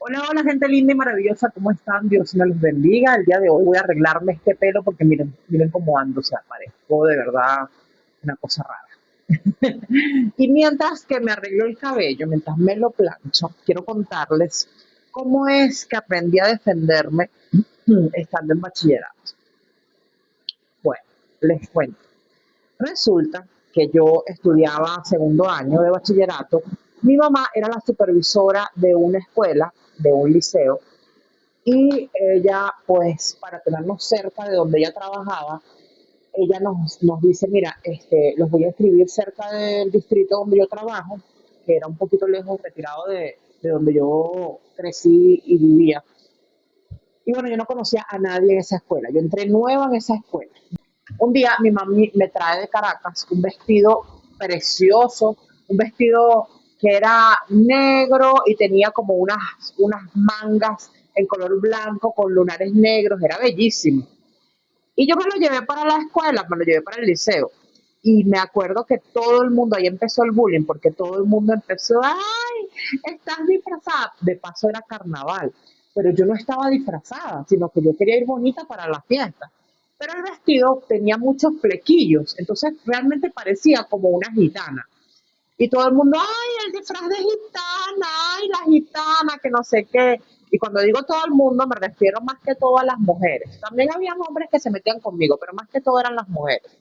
Hola, hola gente linda y maravillosa, ¿cómo están? Dios me los bendiga. El día de hoy voy a arreglarme este pelo porque miren cómo ando, o sea, parezco de verdad una cosa rara. Y mientras que me arreglo el cabello, mientras me lo plancho, quiero contarles cómo es que aprendí a defenderme estando en bachillerato. Bueno, les cuento. Resulta que yo estudiaba segundo año de bachillerato. Mi mamá era la supervisora de una escuela, de un liceo, y ella, pues, para tenernos cerca de donde ella trabajaba, ella nos dice, mira, los voy a escribir cerca del distrito donde yo trabajo, que era un poquito lejos, retirado de donde yo crecí y vivía. Y bueno, yo no conocía a nadie en esa escuela. Yo entré nueva en esa escuela. Un día mi mami me trae de Caracas un vestido precioso, un vestido que era negro y tenía como unas mangas en color blanco con lunares negros, era bellísimo. Y yo me lo llevé para la escuela, me lo llevé para el liceo. Y me acuerdo que todo el mundo, ahí empezó el bullying, porque todo el mundo empezó, ay, estás disfrazada. De paso era carnaval, pero yo no estaba disfrazada, sino que yo quería ir bonita para la fiesta. Pero el vestido tenía muchos flequillos, entonces realmente parecía como una gitana. Y todo el mundo, ay, el disfraz de gitana, ay, la gitana, que no sé qué. Y cuando digo todo el mundo, me refiero más que todo a las mujeres. También había hombres que se metían conmigo, pero más que todo eran las mujeres.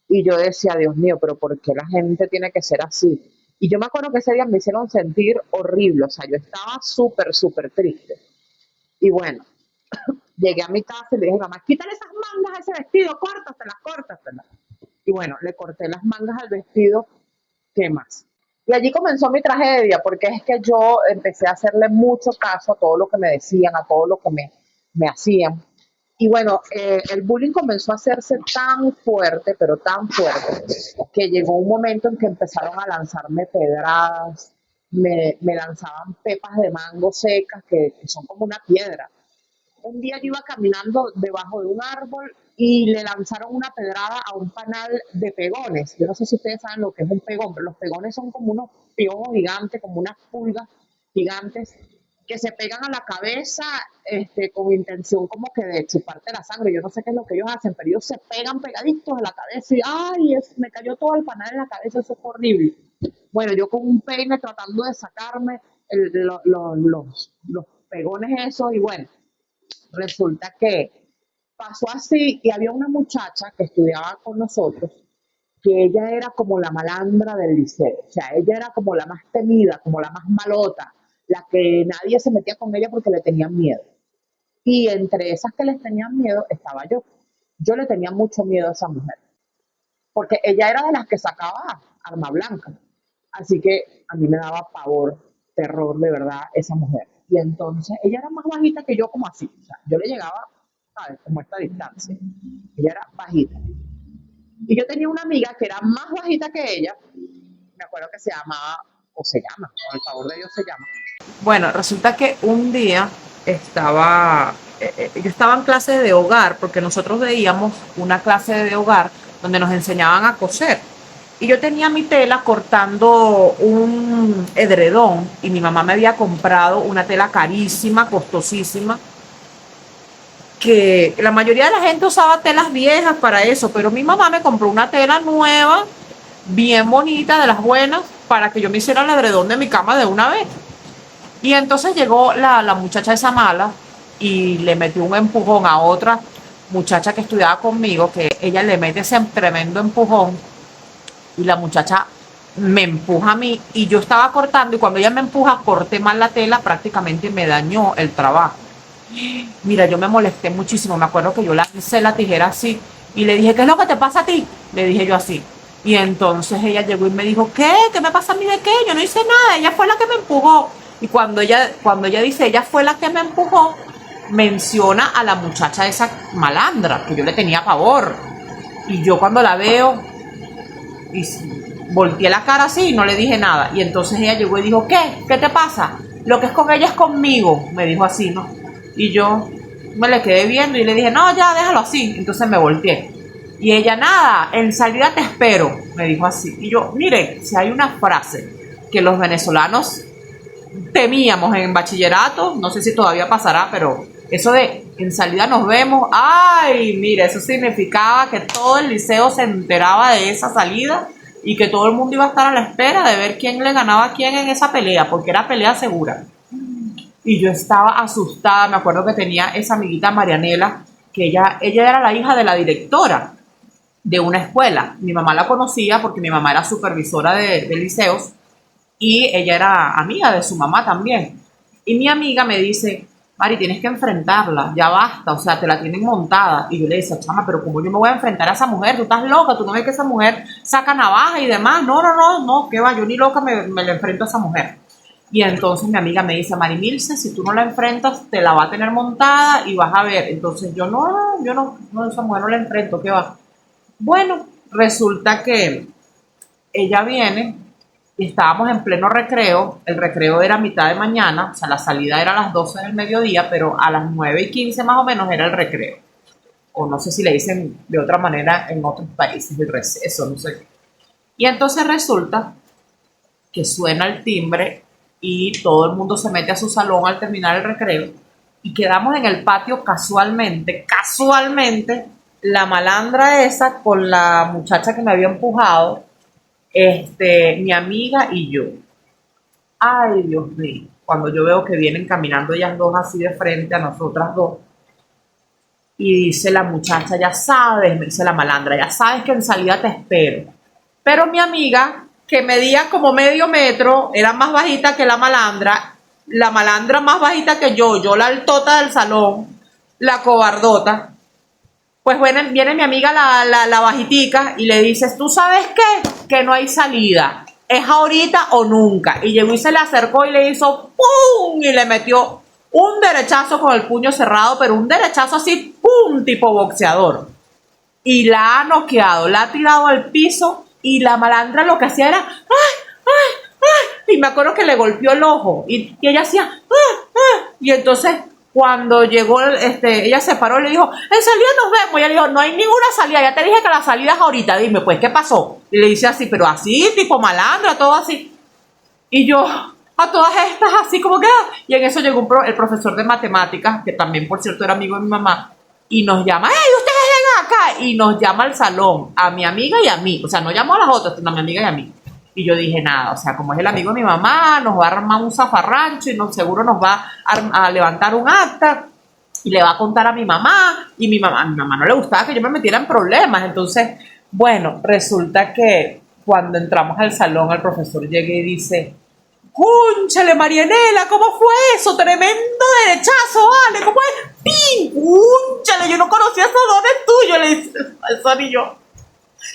Y yo decía, Dios mío, pero ¿por qué la gente tiene que ser así? Y yo me acuerdo que ese día me hicieron sentir horrible, o sea, yo estaba súper, súper triste. Y bueno, llegué a mi casa y le dije, mamá, quítale esas mangas a ese vestido, córtatelas, córtatelas. Y bueno, le corté las mangas al vestido. ¿Qué más? Y allí comenzó mi tragedia, porque es que yo empecé a hacerle mucho caso a todo lo que me decían, a todo lo que me hacían. Y bueno, el bullying comenzó a hacerse tan fuerte, pero tan fuerte, que llegó un momento en que empezaron a lanzarme pedradas, me lanzaban pepas de mango secas que son como una piedra. Un día yo iba caminando debajo de un árbol y le lanzaron una pedrada a un panal de pegones. Yo no sé si ustedes saben lo que es un pegón, pero los pegones son como unos piojos gigantes, como unas pulgas gigantes que se pegan a la cabeza con intención como que de chuparte la sangre. Yo no sé qué es lo que ellos hacen, pero ellos se pegan pegaditos a la cabeza y ¡ay! Me cayó todo el panal en la cabeza, eso fue horrible. Bueno, yo con un peine tratando de sacarme los pegones esos y bueno, resulta que pasó así y había una muchacha que estudiaba con nosotros que ella era como la malandra del liceo, o sea, ella era como la más temida, como la más malota, la que nadie se metía con ella porque le tenían miedo. Y entre esas que les tenían miedo estaba yo. Yo le tenía mucho miedo a esa mujer, porque ella era de las que sacaba arma blanca. Así que a mí me daba pavor, terror de verdad esa mujer. Y entonces ella era más bajita que yo, como así. O sea, yo le llegaba, ¿sabes? Como a esta distancia. Ella era bajita. Y yo tenía una amiga que era más bajita que ella. Me acuerdo que se llamaba, o se llama, con el favor de Dios se llama. Bueno, resulta que un día yo estaba en clase de hogar, porque nosotros veíamos una clase de hogar donde nos enseñaban a coser. Y yo tenía mi tela cortando un edredón y mi mamá me había comprado una tela carísima, costosísima, que la mayoría de la gente usaba telas viejas para eso, pero mi mamá me compró una tela nueva, bien bonita, de las buenas, para que yo me hiciera el edredón de mi cama de una vez. Y entonces llegó la muchacha esa mala y le metió un empujón a otra muchacha que estudiaba conmigo, que ella le mete ese tremendo empujón y la muchacha me empuja a mí y yo estaba cortando y cuando ella me empuja corté mal la tela, prácticamente me dañó el trabajo. Mira, yo me molesté muchísimo, me acuerdo que yo la hice la tijera así y le dije, ¿qué es lo que te pasa a ti? Le dije yo así. Y entonces ella llegó y me dijo, ¿qué? ¿Qué me pasa a mí de qué? Yo no hice nada, ella fue la que me empujó. Y cuando ella dice, ella fue la que me empujó, menciona a la muchacha esa malandra, que yo le tenía pavor. Y yo cuando la veo, y volteé la cara así y no le dije nada. Y entonces ella llegó y dijo, ¿qué? ¿Qué te pasa? Lo que es con ella es conmigo, me dijo así, ¿no? Y yo me le quedé viendo y le dije, no, ya, déjalo así. Entonces me volteé. Y ella, nada, en salida te espero, me dijo así. Y yo, mire, si hay una frase que los venezolanos temíamos en bachillerato, no sé si todavía pasará, pero eso de en salida nos vemos, ay, mire, eso significaba que todo el liceo se enteraba de esa salida y que todo el mundo iba a estar a la espera de ver quién le ganaba a quién en esa pelea, porque era pelea segura. Y yo estaba asustada, me acuerdo que tenía esa amiguita Marianela, que ella era la hija de la directora de una escuela. Mi mamá la conocía porque mi mamá era supervisora de liceos y ella era amiga de su mamá también. Y mi amiga me dice, Mari, tienes que enfrentarla, ya basta, o sea, te la tienen montada. Y yo le decía, chama, pero ¿cómo yo me voy a enfrentar a esa mujer? Tú estás loca, tú no ves que esa mujer saca navaja y demás. No, que va, yo ni loca me la enfrento a esa mujer. Y entonces mi amiga me dice, Mari Milce, si tú no la enfrentas, te la va a tener montada y vas a ver. Entonces yo no, esa mujer no la enfrento, ¿qué va? Bueno, resulta que ella viene y estábamos en pleno recreo. El recreo era a mitad de mañana, o sea, la salida era a las 12 del mediodía, pero a las 9:15 más o menos era el recreo. O no sé si le dicen de otra manera en otros países, el receso, no sé qué. Y entonces resulta que suena el timbre y todo el mundo se mete a su salón al terminar el recreo y quedamos en el patio casualmente, la malandra esa con la muchacha que me había empujado, mi amiga y yo. Ay, Dios mío, cuando yo veo que vienen caminando ellas dos así de frente a nosotras dos, y dice la muchacha, ya sabes, me dice la malandra, ya sabes que en salida te espero. Pero mi amiga, que medía como medio metro, era más bajita que la malandra más bajita que yo la altota del salón, la cobardota. Pues bueno, viene mi amiga la bajitica y le dices, ¿tú sabes qué? Que no hay salida. Es ahorita o nunca. Y llegó y se le acercó y le hizo ¡pum! Y le metió un derechazo con el puño cerrado, pero un derechazo así, ¡pum! Tipo boxeador. Y la ha noqueado, la ha tirado al piso y la malandra lo que hacía era ¡ay! Y me acuerdo que le golpeó el ojo y ella hacía ¡ay! Y entonces cuando llegó, ella se paró y le dijo, en salida nos vemos. Y ella le dijo, no hay ninguna salida, ya te dije que la salida es ahorita, dime, pues, ¿qué pasó? Y le dice así, pero así, tipo malandra, todo así. Y yo, a todas estas, así como que, y en eso llegó el profesor de matemáticas, que también, por cierto, era amigo de mi mamá, y nos llama, ¡hey, ustedes vengan acá! Y nos llama al salón, a mi amiga y a mí, o sea, no llamó a las otras, sino a mi amiga y a mí. Y yo dije, nada, o sea, como es el amigo de mi mamá, nos va a armar un zafarrancho y seguro nos va a levantar un acta y le va a contar a mi mamá. Y mi mamá no le gustaba que yo me metiera en problemas. Entonces, bueno, resulta que cuando entramos al salón, el profesor llega y dice, ¡cúnchale, Marianela! ¿Cómo fue eso? Tremendo derechazo, ¿vale? ¿Cómo es? ¡Pin! ¡Cúnchale! Yo no conocía esos dones tuyos, le dice el profesor y yo.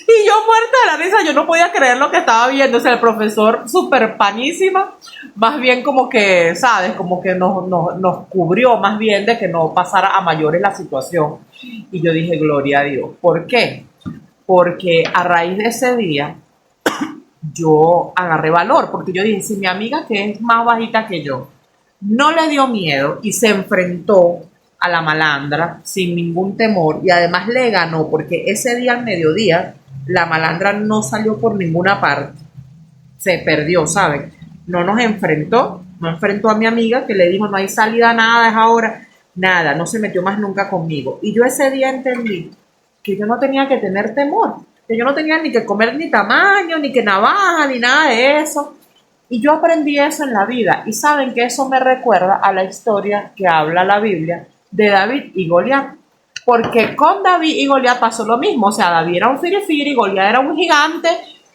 Y yo muerta de la risa, yo no podía creer lo que estaba viendo. O sea, el profesor súper panísima, más bien como que, ¿sabes? Como que nos cubrió más bien de que no pasara a mayores la situación. Y yo dije, gloria a Dios. ¿Por qué? Porque a raíz de ese día, yo agarré valor. Porque yo dije, si mi amiga, que es más bajita que yo, no le dio miedo y se enfrentó a la malandra sin ningún temor y además le ganó, porque ese día al mediodía la malandra no salió por ninguna parte, se perdió, ¿saben? No enfrentó a mi amiga que le dijo no hay salida, nada, es ahora, nada, no se metió más nunca conmigo. Y yo ese día entendí que yo no tenía que tener temor, que yo no tenía ni que comer ni tamaño, ni que navaja, ni nada de eso. Y yo aprendí eso en la vida. Y saben que eso me recuerda a la historia que habla la Biblia de David y Goliat, porque con David y Goliat pasó lo mismo. O sea, David era un firifiri, Goliat era un gigante,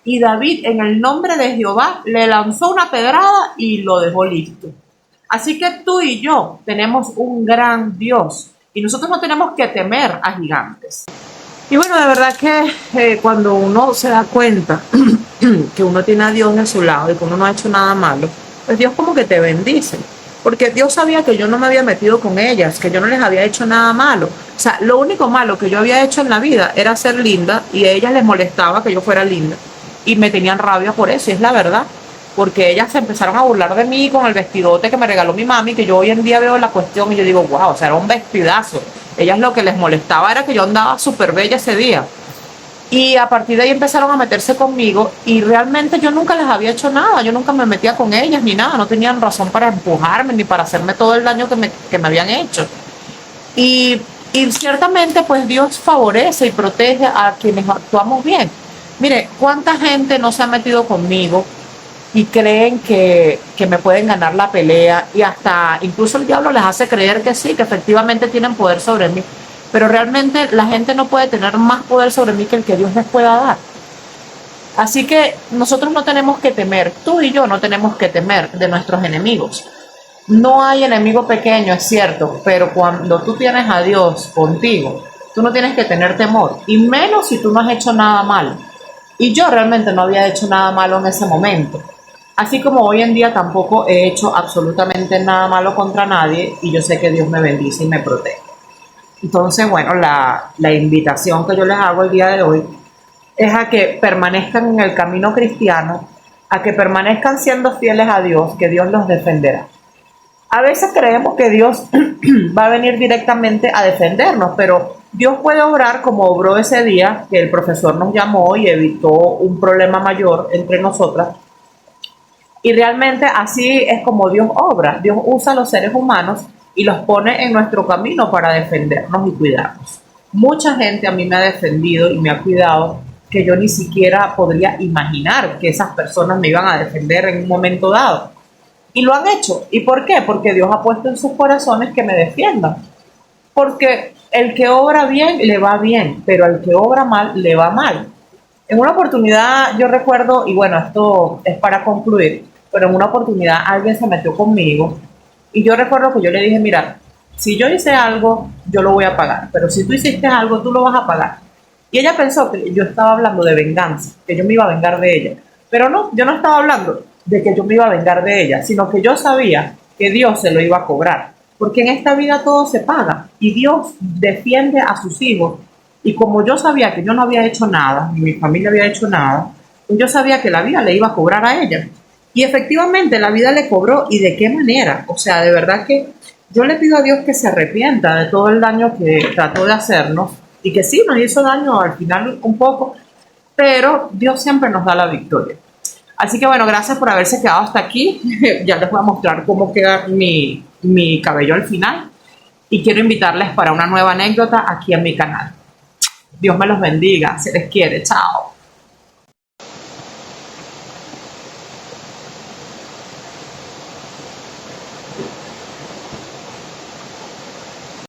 y David en el nombre de Jehová le lanzó una pedrada y lo dejó listo. Así que tú y yo tenemos un gran Dios y nosotros no tenemos que temer a gigantes. Y bueno, de verdad que cuando uno se da cuenta que uno tiene a Dios de su lado y que uno no ha hecho nada malo, pues Dios como que te bendice. Porque Dios sabía que yo no me había metido con ellas, que yo no les había hecho nada malo. O sea, lo único malo que yo había hecho en la vida era ser linda y a ellas les molestaba que yo fuera linda. Y me tenían rabia por eso, y es la verdad. Porque ellas se empezaron a burlar de mí con el vestidote que me regaló mi mami, que yo hoy en día veo la cuestión y yo digo, wow, o sea, era un vestidazo. Ellas lo que les molestaba era que yo andaba súper bella ese día. Y a partir de ahí empezaron a meterse conmigo y realmente yo nunca les había hecho nada, yo nunca me metía con ellas ni nada, no tenían razón para empujarme ni para hacerme todo el daño que me habían hecho. Y, y ciertamente pues Dios favorece y protege a quienes actuamos bien. Mire, ¿cuánta gente no se ha metido conmigo y creen que me pueden ganar la pelea y hasta incluso el diablo les hace creer que sí, que efectivamente tienen poder sobre mí? Pero realmente la gente no puede tener más poder sobre mí que el que Dios les pueda dar. Así que nosotros no tenemos que temer, tú y yo no tenemos que temer de nuestros enemigos. No hay enemigo pequeño, es cierto, pero cuando tú tienes a Dios contigo, tú no tienes que tener temor, y menos si tú no has hecho nada malo. Y yo realmente no había hecho nada malo en ese momento. Así como hoy en día tampoco he hecho absolutamente nada malo contra nadie, y yo sé que Dios me bendice y me protege. Entonces, bueno, la invitación que yo les hago el día de hoy es a que permanezcan en el camino cristiano, a que permanezcan siendo fieles a Dios, que Dios los defenderá. A veces creemos que Dios va a venir directamente a defendernos, pero Dios puede obrar como obró ese día que el profesor nos llamó y evitó un problema mayor entre nosotras. Y realmente así es como Dios obra. Dios usa a los seres humanos y los pone en nuestro camino para defendernos y cuidarnos. Mucha gente a mí me ha defendido y me ha cuidado que yo ni siquiera podría imaginar que esas personas me iban a defender en un momento dado. Y lo han hecho. ¿Y por qué? Porque Dios ha puesto en sus corazones que me defiendan. Porque el que obra bien le va bien, pero al que obra mal le va mal. En una oportunidad yo recuerdo, y bueno, esto es para concluir, pero en una oportunidad alguien se metió conmigo y yo recuerdo que yo le dije, mira, si yo hice algo, yo lo voy a pagar, pero si tú hiciste algo, tú lo vas a pagar. Y ella pensó que yo estaba hablando de venganza, que yo me iba a vengar de ella. Pero no, yo no estaba hablando de que yo me iba a vengar de ella, sino que yo sabía que Dios se lo iba a cobrar. Porque en esta vida todo se paga y Dios defiende a sus hijos. Y como yo sabía que yo no había hecho nada, ni mi familia había hecho nada, pues yo sabía que la vida le iba a cobrar a ella. Y efectivamente la vida le cobró, y de qué manera. O sea, de verdad que yo le pido a Dios que se arrepienta de todo el daño que trató de hacernos y que sí, nos hizo daño al final un poco, pero Dios siempre nos da la victoria. Así que bueno, gracias por haberse quedado hasta aquí. Ya les voy a mostrar cómo queda mi cabello al final y quiero invitarles para una nueva anécdota aquí en mi canal. Dios me los bendiga, se les quiere, chao.